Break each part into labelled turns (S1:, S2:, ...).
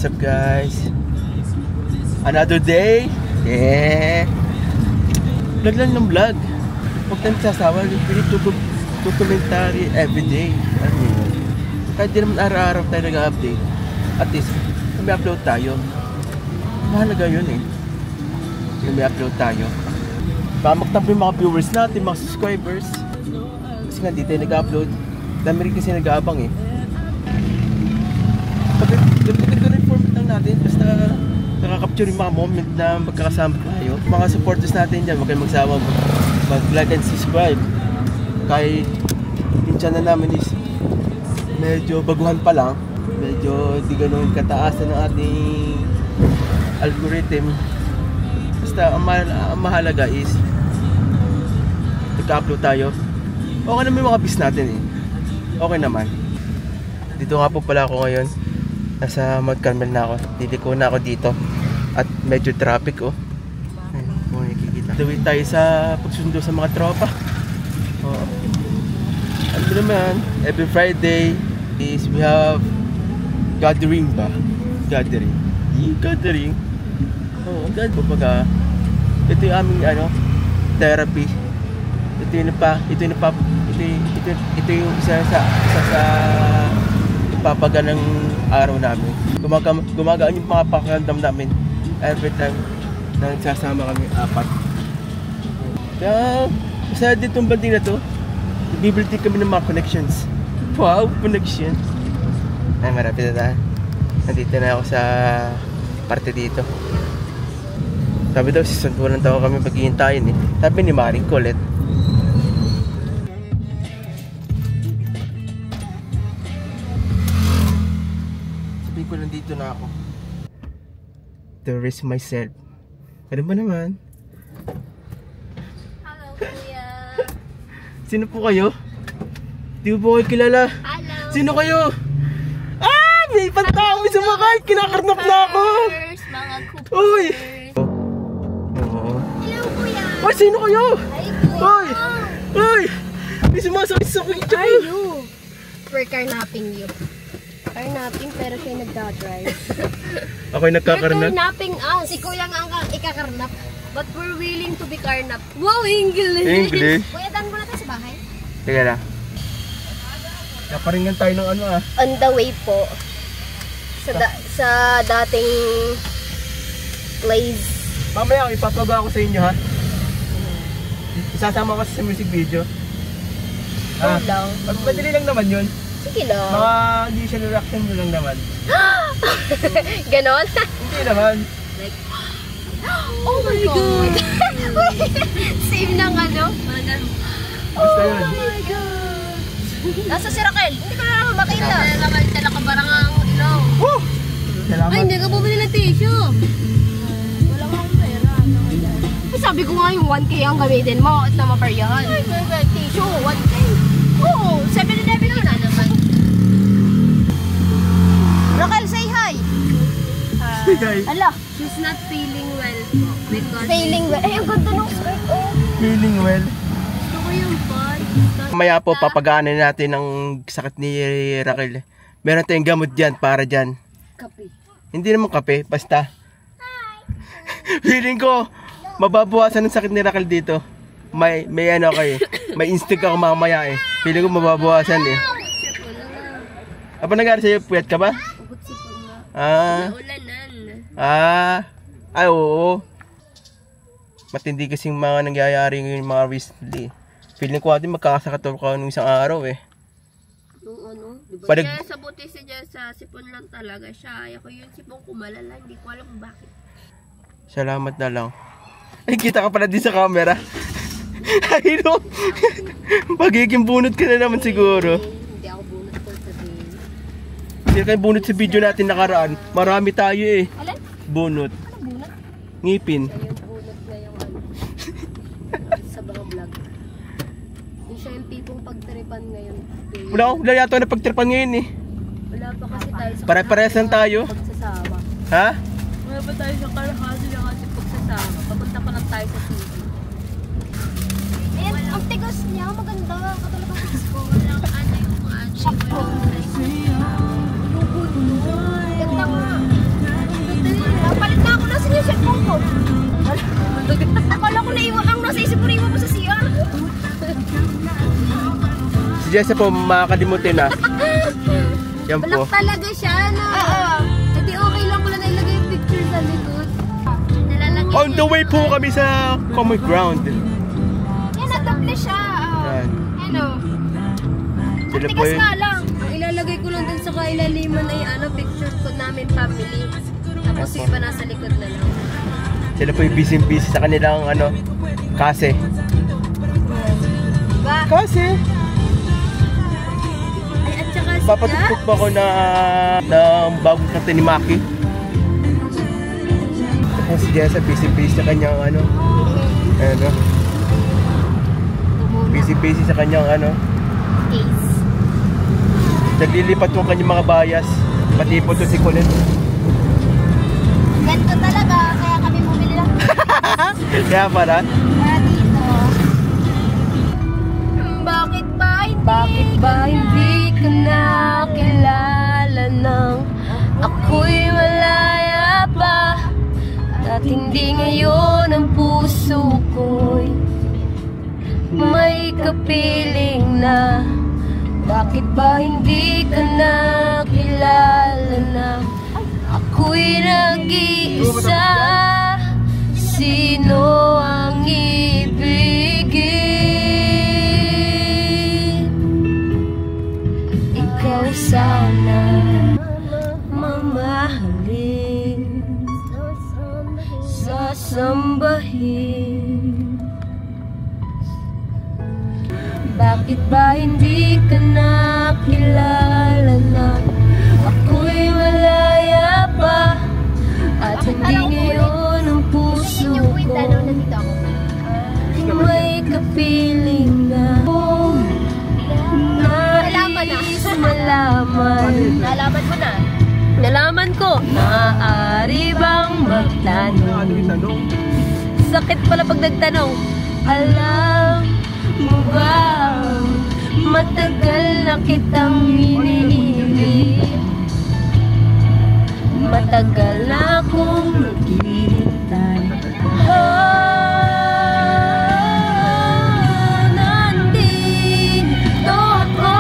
S1: What's up guys? Another day? Yeah! Vlog lang ng vlog. Huwag tayong sasawa. We need to documentary everyday. Ano yun? Kahit di naman araw-araw tayo nag-update. At least, may upload tayo. Mahalaga yun eh. May upload tayo. Baka magtampo yung mga viewers natin, mga subscribers. Kasi nga di tayo nag-upload. Dami rin kasi nag-aabang eh. Dapat ito rin format lang natin. Basta nakaka-capture yung mga moment na magkakasama tayo. Mga supporters natin dyan, huwag kayong magsawa mag-like and subscribe. Kahit yung channel namin is medyo baguhan pa lang. Medyo di ganun kataasan ng ating algorithm. Basta ang mahalaga is nagka-upload tayo. Okay naman yung mga bis natin eh. Okay naman. Dito nga po pala ako ngayon. Nasa Mount Carmel na ako. Diliko na ako dito. At medyo traffic oh. Ayun, kung nakikita. Dawit tayo sa pagsundo sa mga tropa. Oh. Ano naman, every Friday is we have gathering ba? Gathering. Gathering. Oh, ganun po pagka. Ito yung aming ano, therapy. Ito yung isa sa papaga ng araw namin. Gumagaan yung mga pakiramdam namin every time na nagsasama kami apat. Kaya masaya din itong banding na to. Nag-build din kami ng mga connections. Wow, connection. Ay, marami na tayo. Nandito na ako sa parte dito. Sabi daw, sisunduan lang daw kami paghihintayin eh. Sabi ni Maring Colette. Sabi ko, nandito na ako. To rest myself. Ano ba naman?
S2: Hello, kuya.
S1: Sino po kayo? Di po kayo kilala.
S2: Hello.
S1: Sino kayo? Ah! May ibang tao may sumakay! Kinakarnap na ako!
S2: Mga coopers.
S1: Uy! Oo.
S2: Hello, kuya.
S1: Ay, sino kayo?
S2: Hi, kuya.
S1: Uy! Uy! May sumasakit-sakit siya!
S2: Are you? We're carnapping you. Carnapping pero siya nagdadrive.
S1: Ako'y
S2: We're
S1: nagkakarnap.
S2: carnapping us. Si kuya nga ang ikakarnap. But we're willing to be carnap. Wow, English!
S1: English?
S2: Kuya, daan muna tayo sa bahay.
S1: Teka na. Kaparingan tayo ng ano ah.
S2: On the way po. Sa dating place.
S1: Mamaya ipapagawa ko sa inyo ha. Isasama ko sa music video.
S2: Ah, lang.
S1: Madali lang naman yun.
S2: Sige lang.
S1: Mga initial reaction nyo lang naman.
S2: Ganon?
S1: Hindi naman.
S2: Like, oh my God! Same ng ano?
S1: Basta yun.
S2: Oh my God! Nasa si Raquel. Hindi ko na naman makita. Hindi naman sila kabarang ang ilaw.
S1: Woo! Salamat.
S2: Ay, hindi ka bumili ng tissue. Wala nga akong pera. Ay, sabi ko nga yung 1K ang gamitin mo at na maparyahan. Ay, tissue, 1K. Oo, 7-11 na naman. Raquel, say hi!
S1: Guys,
S2: Ala, she's not feeling well because... Feeling well? Ay, ang ganda ng skirt, oh.
S1: feeling well.
S2: Gusto ko yung pod.
S1: Mamaya po papagaanin natin ang sakit ni Raquel. Meron tayong gamot dyan para dyan.
S2: Kape.
S1: Hindi naman kape, basta. Feeling ko, mababawasan ang sakit ni Raquel dito. May ano kayo, may instinct ako mamaya eh. Feeling ko mababawasan eh. Apa nangyari sa'yo? Puyat ka ba?
S2: Ugot sipon nga.
S1: Ah,
S2: Naulanan.
S1: ay oo. Matindi kasing mga nangyayari ngayon mga recently. Feeling ko atin magkakasakit ako nung isang araw eh.
S2: Yung ano, diba?
S1: Padag-
S2: Kaya sa buti siya sa sipon lang talaga siya. Ako yung sipon ko malala, hindi ko alam bakit.
S1: Salamat na lang. Ay, kita ka pala din sa camera. Ay, no. Pagiging bunot ka na naman siguro.
S2: Hindi ako bunot for today.
S1: Hindi kayo bunot sa video natin nakaraan. Marami tayo eh.
S2: Alin?
S1: Bunot.
S2: Ano bunot?
S1: Ngipin.
S2: Siya yung bunot na yung ano. Sa mga vlog. Yung siya yung tipong pagtripan ngayon.
S1: Wala yata na pagtripan ngayon eh.
S2: Wala pa kasi tayo sa
S1: Pare-parehas lang tayo.
S2: pagsasama.
S1: Ha?
S2: Wala pa tayo sa kalahati lang kasi pagsasama. Papunta pa lang tayo sa TV. Ayan, ang tigas niya. Maganda. Katulad ng tigas ko. Walang ano yung mga ano. Ganda nga.
S1: Jessa po, makakalimutin na. Yan po.
S2: Black talaga siya, no? Oo. Hindi okay lang pala na ilagay yung picture sa likod. Nalalagay
S1: On the way po kami sa common ground.
S2: Yan, nataple siya.
S1: Yan.
S2: Ano?
S1: Sila po
S2: Tigas
S1: yun.
S2: nga lang. Ang ilalagay ko lang dun sa kailaliman ay picture ko namin family. Tapos yung iba nasa likod na lang.
S1: Sila po yung busy sa kanilang kasi.
S2: Ba?
S1: Kasi,
S2: Ay, at saka sila.
S1: papatugtog pa ako ng bagong kanta ni Maki. Tapos si Jessa, busy sa kanyang busy sa kanyang
S2: Case.
S1: naglilipat yung kanyang mga bias. Pati po to si Colin.
S2: Ganito talaga, kaya kami bumili lang.
S1: Kaya para,
S2: Para dito. Bakit ba hindi ka nakilala nang ako'y malaya pa? At hindi ngayon ang puso ko'y may kapiling na. Bakit ba hindi ka nakilala na ako'y nag-iisa? Sino ang ibigin? Ikaw sana mamahalin, sasambahin. Bakit ba hindi ka nakilala na ako'y malaya pa? At hindi ngayon ang puso ko may kapiling na nais malaman. Nalaman mo na? Nalaman ko. Maaari bang magtanong? Sakit pala pag nagtanong. Alam mo ba, matagal na kitang iniibig. Matagal na akong naghihintay. Nandito ako,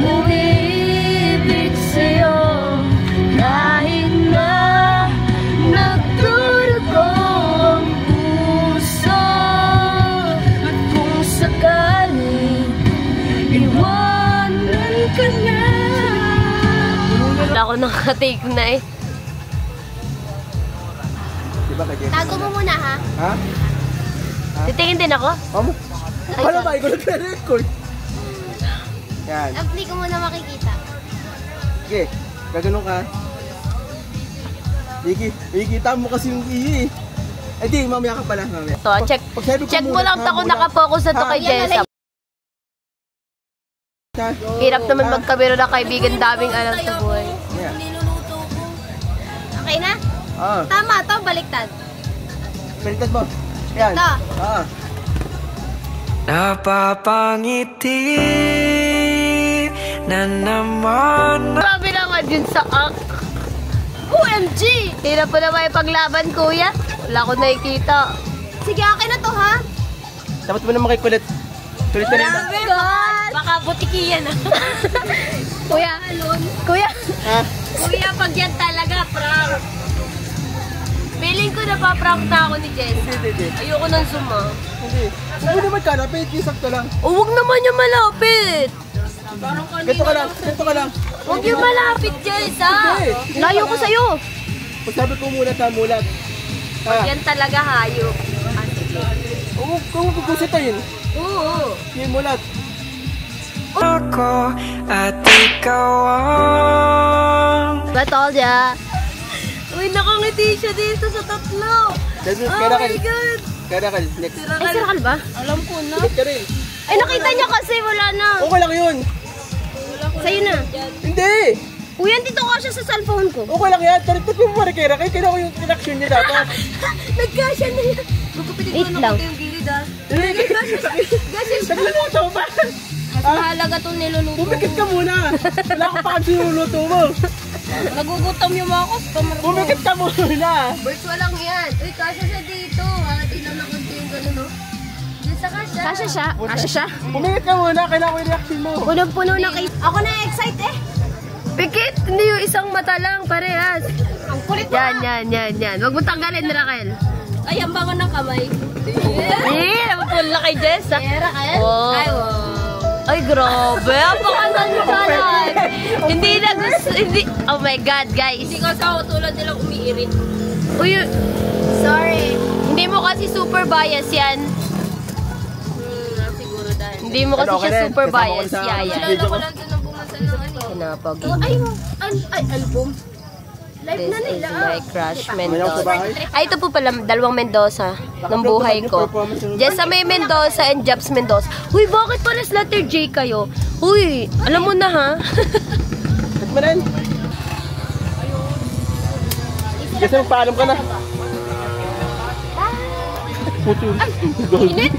S2: umibig sa'yo. Kahit na nagdurugo ang puso. At kung sakaling iwanan ka na. Wala ako nakatake na eh.
S1: diba ka Jessa?
S2: Tago mo muna ha.
S1: Ha?
S2: Titingin din ako.
S1: Amo? Wala ba? Ikaw nagre-record. Yan.
S2: Hindi ko muna makikita.
S1: Sige, gaganon ka. Makikita mo kasi yung iyi eh. Di, mamaya ka pala. Mamaya.
S2: So, check mo lang ako nakapokus na to kay Jessa. Hirap naman magkabiro na kaibigan, daming alam sa buhay.
S1: Yeah.
S2: Okay na?
S1: Ah.
S2: Tama to, baliktad.
S1: Baliktad mo. Yan.
S2: Ito.
S1: Ah.
S3: Napapangiti na naman.
S2: Grabe naman yun sa ak. OMG! Hirap po naman yung paglaban, kuya. Wala ko nakikita. Sige, akin na to, ha?
S1: Dapat mo naman kay Kulit. Kulit ka rin.
S2: Grabe, baka butikiyan, ha? Kuya, alon. Kuya.
S1: Ha?
S2: Kuya, pag yan talaga, prank. Feeling ko napaprank na ako ni Jessa.
S1: Hindi.
S2: Ayoko nang suma.
S1: Hindi. Huwag mo naman ka, napit. Sakto lang.
S2: O, huwag naman niya malapit.
S1: Ganito ka lang. Ganito ka lang.
S2: Huwag niyo malapit, Jessa.
S1: Hindi.
S2: Layo ko sa'yo.
S1: Pag sabi ko mulat ha, mulat. Ha?
S2: Yan talaga hayop. Ah, sige.
S1: Kung magkukusitayin,
S2: Oo.
S1: yung mulat.
S3: Ako at ikaw ang
S2: Batolja. Uy, nakangiti siya dito sa tatlo. Oh my God.
S1: Karakal, next.
S2: Ay, sirakal ba? Alam ko na.
S1: Kulit ka rin.
S2: Ay, nakita niya kasi wala na.
S1: Okay lang yun.
S2: Sa'yo na.
S1: Hindi.
S2: Kuya, dito ka siya sa cellphone ko.
S1: Okay lang yan. Tarit mo pa rin kay Rakay. Kaya ko yung inaction niya dapat.
S2: Nagkasya na yan. Wait lang.
S1: Hindi. Nagluluto ba?
S2: Mas mahalaga itong niluluto.
S1: Bumikit ka muna. Wala ko pa kasi yung luto mo.
S2: Nagugutom yung mga customer ko.
S1: Bumikit ka muna.
S2: Virtual lang yan. Uy, kasya siya dito. Ilan na konti yung gano'n, no? Yes, Kasya siya. Kasya siya.
S1: Pumingit ka muna, kailangan ko yung reaction mo.
S2: Punong-puno na kayo. Ako na-excite eh.
S4: Pikit, hindi yung isang mata lang, parehas.
S2: Ang kulit mo.
S4: Yan. Huwag mo tanggalin, Raquel.
S2: Ay, ang bango ng kamay.
S4: Napapul na kay Jess.
S2: Raquel?
S4: Oh.
S2: Ay, wow.
S4: Ay, grabe. Ang pangalan. Hindi na gusto. Hindi. Oh my God, guys.
S2: Hindi kasi ako tulad nilang umiirit.
S4: Uy,
S2: Sorry.
S4: hindi mo kasi super bias yan.
S2: Siguro dahil.
S4: Hindi mo kasi siya super bias. Yan.
S2: Nalala ko lang doon ang bumasa ng ano.
S4: Pinapagi.
S2: Ay, album. Live
S4: This
S2: na
S4: is
S2: nila.
S4: my crush,
S1: Mayroon sa
S4: Mendoza.
S1: bahay?
S4: Ay, ito po pala, dalawang Mendoza ng buhay ko. Diyan sa may Mendoza and Jobs Mendoza. Uy, bakit pala letter J kayo? Uy, alam mo na ha?
S1: Cut mo na yun. Kasi magpaalam ka na. Puto.
S2: Init.